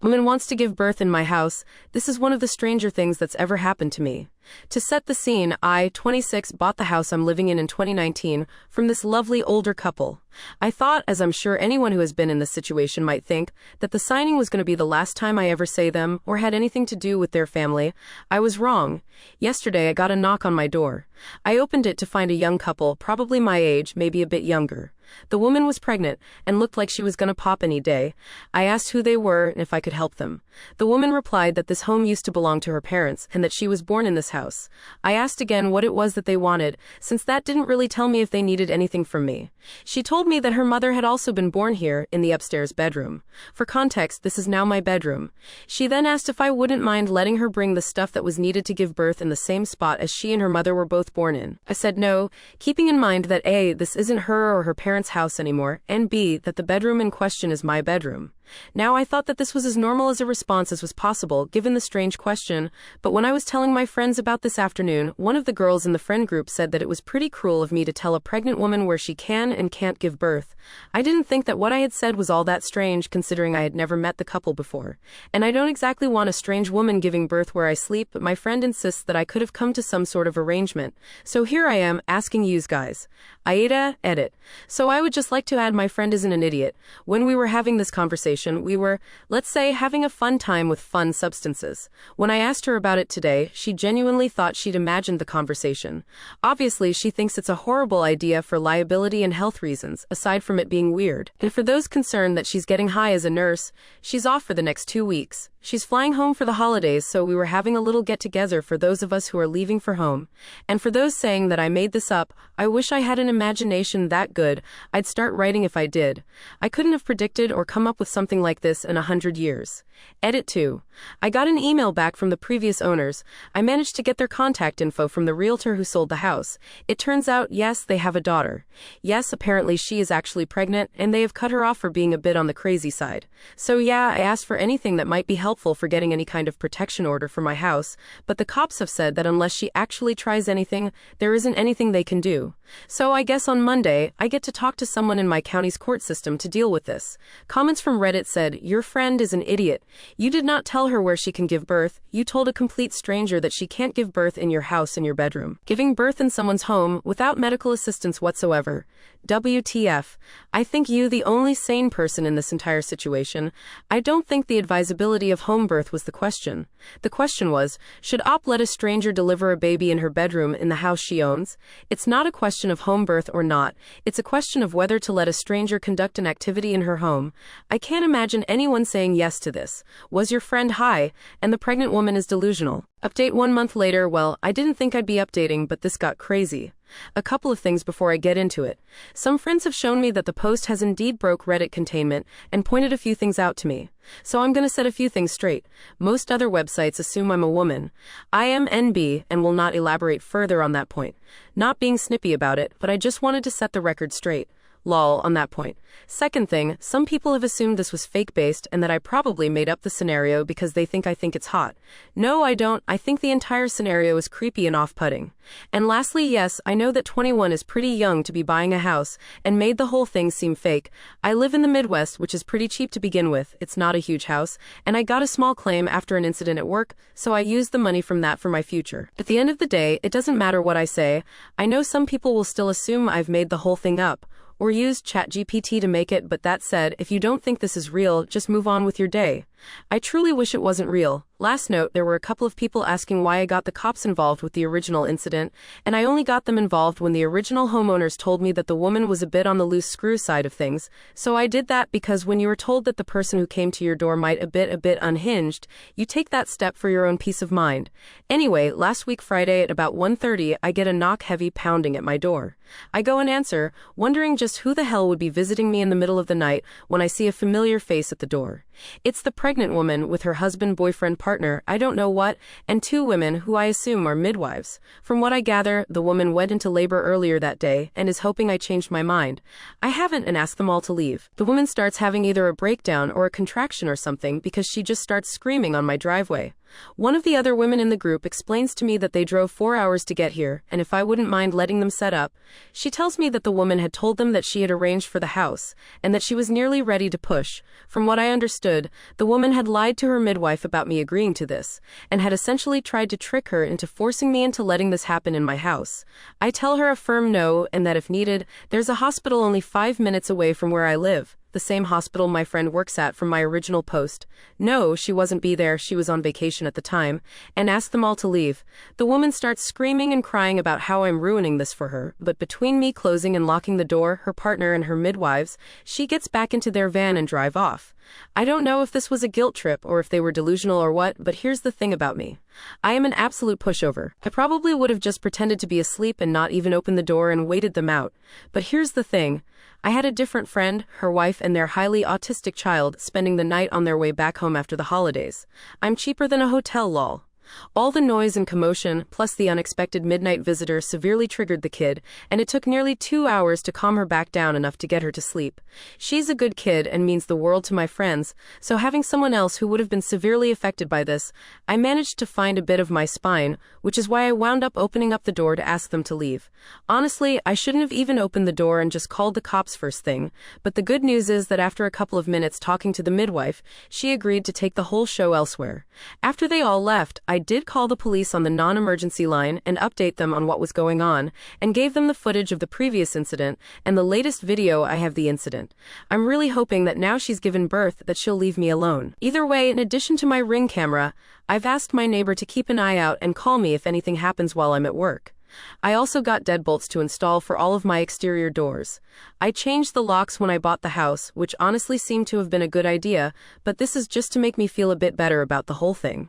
Woman wants to give birth in my house. This is one of the stranger things that's ever happened to me. To set the scene, I, 26, bought the house I'm living in 2019 from this lovely older couple. I thought, as I'm sure anyone who has been in this situation might think, that the signing was going to be the last time I ever say them or had anything to do with their family. I was wrong. Yesterday I got a knock on my door. I opened it to find a young couple, probably my age, maybe a bit younger. The woman was pregnant and looked like she was going to pop any day. I asked who they were and if I could help them. The woman replied that this home used to belong to her parents and that she was born in this house. I asked again what it was that they wanted, since that didn't really tell me if they needed anything from me. She told me that her mother had also been born here, in the upstairs bedroom. For context, this is now my bedroom. She then asked if I wouldn't mind letting her bring the stuff that was needed to give birth in the same spot as she and her mother were both born in. I said no, keeping in mind that A, this isn't her or her parents' house anymore, and B, that the bedroom in question is my bedroom. Now I thought that this was as normal as a response as was possible, given the strange question, but when I was telling my friends about this afternoon, one of the girls in the friend group said that it was pretty cruel of me to tell a pregnant woman where she can and can't give birth. I didn't think that what I had said was all that strange, considering I had never met the couple before. And I don't exactly want a strange woman giving birth where I sleep, but my friend insists that I could have come to some sort of arrangement. So here I am, asking yous guys. Aida, edit. So I would just like to add my friend isn't an idiot. When we were having this conversation, we were, let's say, having a fun time with fun substances. When I asked her about it today, she genuinely thought she'd imagined the conversation. Obviously, she thinks it's a horrible idea for liability and health reasons, aside from it being weird. And for those concerned that she's getting high as a nurse, she's off for the next 2 weeks. She's flying home for the holidays, so we were having a little get-together for those of us who are leaving for home. And for those saying that I made this up, I wish I had an imagination that good. I'd start writing if I did. I couldn't have predicted or come up with something like this in 100 years. Edit 2. I got an email back from the previous owners. I managed to get their contact info from the realtor who sold the house. It turns out, yes, they have a daughter. Yes, apparently she is actually pregnant, and they have cut her off for being a bit on the crazy side. So yeah, I asked for anything that might be helpful for getting any kind of protection order for my house, but the cops have said that unless she actually tries anything, there isn't anything they can do. So I guess on Monday, I get to talk to someone in my county's court system to deal with this. Comments from Reddit said, "Your friend is an idiot. You did not tell her where she can give birth. You told a complete stranger that she can't give birth in your house in your bedroom. Giving birth in someone's home without medical assistance whatsoever. WTF. I think you the only sane person in this entire situation. I don't think the advisability of home birth was the question. The question was, should Op let a stranger deliver a baby in her bedroom in the house she owns? It's not a question of home birth or not. It's a question of whether to let a stranger conduct an activity in her home. I can't imagine anyone saying yes to this. Was your friend high? And the pregnant woman is delusional." Update 1 month later. Well, I didn't think I'd be updating, but this got crazy. A couple of things before I get into it. Some friends have shown me that the post has indeed broke Reddit containment and pointed a few things out to me. So I'm going to set a few things straight. Most other websites assume I'm a woman. I am NB and will not elaborate further on that point. Not being snippy about it, but I just wanted to set the record straight. Lol on that point. Second thing, some people have assumed this was fake-based and that I probably made up the scenario because they think I think it's hot. No, I don't. I think the entire scenario is creepy and off-putting. And lastly, yes, I know that 21 is pretty young to be buying a house and made the whole thing seem fake. I live in the Midwest, which is pretty cheap to begin with. It's not a huge house, and I got a small claim after an incident at work, so I used the money from that for my future. At the end of the day, it doesn't matter what I say. I know some people will still assume I've made the whole thing up, or used ChatGPT to make it, but that said, if you don't think this is real, just move on with your day. I truly wish it wasn't real. Last note, there were a couple of people asking why I got the cops involved with the original incident, and I only got them involved when the original homeowners told me that the woman was a bit on the loose screw side of things. So I did that because when you were told that the person who came to your door might a bit unhinged, you take that step for your own peace of mind. Anyway, last week Friday at about 1:30, I get a knock heavy pounding at my door. I go and answer, wondering just who the hell would be visiting me in the middle of the night when I see a familiar face at the door. It's the pregnant woman with her husband, boyfriend, partner, I don't know what, and 2 women who I assume are midwives. From what I gather, the woman went into labor earlier that day and is hoping I changed my mind. I haven't and asked them all to leave. The woman starts having either a breakdown or a contraction or something because she just starts screaming on my driveway. One of the other women in the group explains to me that they drove 4 hours to get here, and if I wouldn't mind letting them set up. She tells me that the woman had told them that she had arranged for the house, and that she was nearly ready to push. From what I understood, the woman had lied to her midwife about me agreeing to this, and had essentially tried to trick her into forcing me into letting this happen in my house. I tell her a firm no, and that if needed, there's a hospital only 5 minutes away from where I live, the same hospital my friend works at from my original post. No, she wasn't there, she was on vacation at the time, and asked them all to leave. The woman starts screaming and crying about how I'm ruining this for her, but between me closing and locking the door, her partner and her midwives, she gets back into their van and drive off. I don't know if this was a guilt trip or if they were delusional or what, but here's the thing about me. I am an absolute pushover. I probably would have just pretended to be asleep and not even opened the door and waited them out. But here's the thing. I had a different friend, her wife, and their highly autistic child spending the night on their way back home after the holidays. I'm cheaper than a hotel, lol. All the noise and commotion, plus the unexpected midnight visitor, severely triggered the kid, and it took nearly 2 hours to calm her back down enough to get her to sleep. She's a good kid and means the world to my friends, so having someone else who would have been severely affected by this, I managed to find a bit of my spine, which is why I wound up opening up the door to ask them to leave. Honestly, I shouldn't have even opened the door and just called the cops first thing, but the good news is that after a couple of minutes talking to the midwife, she agreed to take the whole show elsewhere. After they all left, I did call the police on the non-emergency line and update them on what was going on, and gave them the footage of the previous incident and the latest video I have the incident. I'm really hoping that now she's given birth that she'll leave me alone. Either way, in addition to my Ring camera, I've asked my neighbor to keep an eye out and call me if anything happens while I'm at work. I also got deadbolts to install for all of my exterior doors. I changed the locks when I bought the house, which honestly seemed to have been a good idea, but this is just to make me feel a bit better about the whole thing.